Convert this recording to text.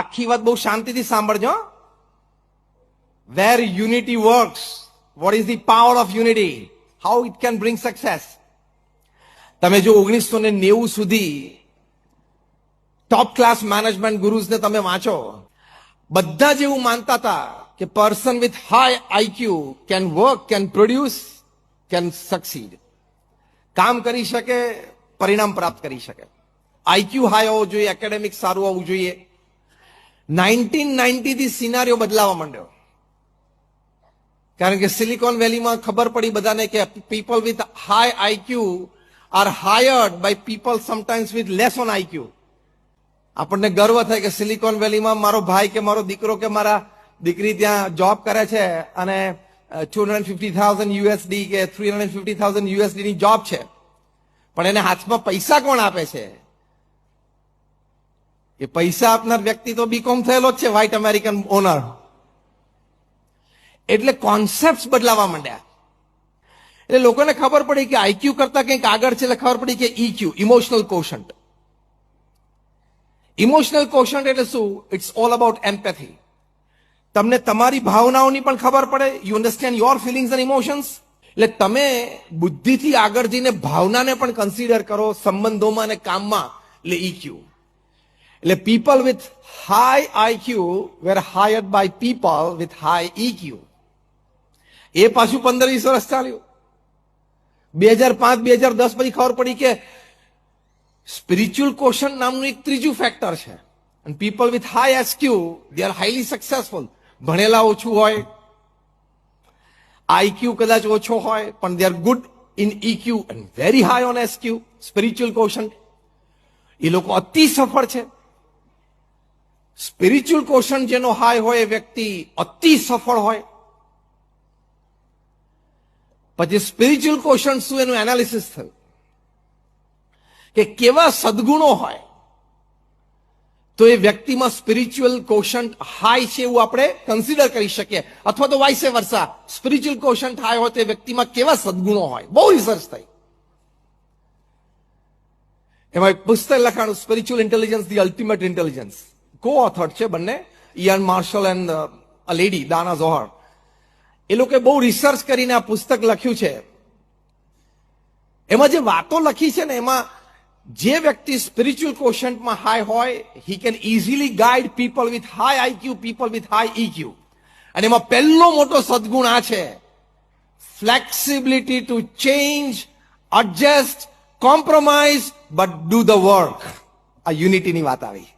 આખી વાત બહુ શાંતિથી સાંભળજો. Where unity works, what is the power of unity, how it can bring success. તમે જો 1990 સુધી ટોપ ક્લાસ મેનેજમેન્ટ ગુરુઝને તમે વાંચો, બધા જ એવું માનતા હતા કે person with high IQ can work, can produce, can succeed. કામ કરી શકે, પરિણામ પ્રાપ્ત કરી શકે. આઈક્યુ હાઈ હોવો જોઈએ, એકેડેમિક સારું હોવું જોઈએ. 1990 થી સિનારીઓ બદલાવા માંડ્યો, કારણ કે સિલિકોન વેલીમાં ખબર પડી બધાને કે people with high IQ are hired by people sometimes with less on IQ. આપણને ગર્વ થાય કે સિલિકોન વેલીમાં મારો ભાઈ કે મારો દીકરો કે મારા દીકરી ત્યાં જોબ કરે છે અને 250,000 યુએસડી કે 350,000 યુએસડી ની જોબ છે, પણ એને હાથમાં પૈસા કોણ આપે છે? એ પૈસા આપનાર વ્યક્તિ તો બીકોમ થયેલો જ છે, વ્હાઇટ અમેરિકન ઓનર. એટલે કોન્સેપ્ટ બદલાવા માંડ્યા. એટલે લોકોને ખબર પડી કે આઈક્યુ કરતા કંઈક આગળ છે. એટલે ખબર પડી કે EQ, emotional quotient. Emotional quotient એટલે શું? It's all about empathy. તમને તમારી ભાવનાઓની પણ ખબર પડે. You understand your feelings and emotions. એટલે તમે બુદ્ધિથી આગળ જઈને ભાવનાને પણ કન્સિડર કરો સંબંધોમાં અને કામમાં. એટલે ઈક્યુ. એટલે people with high IQ were hired by people with high EQ. એ પાછું 15-20 વર્ષ ચાલ્યું. 2005-2010 પછી ખબર પડી કે સ્પિરિચ્યુઅલ કોશન્ટ નામનું એક ત્રીજું ફેક્ટર છે. અને people with high SQ they are highly successful. ભણેલા ઓછું હોય, આઈક્યુ કદાચ ઓછો હોય, પણ they are good in EQ and very high on SQ, spiritual quotient. એ લોકો અતિ સફળ છે. સ્પિરિચ્યુઅલ કોશન્ટ જેનો હાઈ હોય એ વ્યક્તિ અતિ સફળ હોય. પછી સ્પિરિચ્યુઅલ કોશન્ટ શું, એનું એનાલિસિસ થયું કે કેવા સદગુણો હોય તો એ વ્યક્તિમાં સ્પિરિચ્યુઅલ કોશન્ટ હાઈ છે એવું આપણે કન્સિડર કરી શકીએ. અથવા તો vice versa, spiritual quotient high હોય તો એ વ્યક્તિમાં કેવા સદગુણો હોય. બહુ રિસર્ચ થઈ. એમાં એક પુસ્તક લખાણું, spiritual intelligence the ultimate intelligence. Co author છે બંને, Ian Marshall and a lady Dana Zohar. એ લોકોએ બહુ રિસર્ચ કરીને આ પુસ્તક લખ્યું છે. એમાં જે વાતો લખી છે ને, એમાં જે વ્યક્તિ સ્પિરિચ્યુઅલ કોશન્ટમાં હાઈ હોય, he can easily guide people with high IQ, people with high EQ. અને એમાં પહેલો મોટો સદગુણ આ છે, flexibility to change, adjust, compromise but do the work. આ યુનિટીની વાત આવી.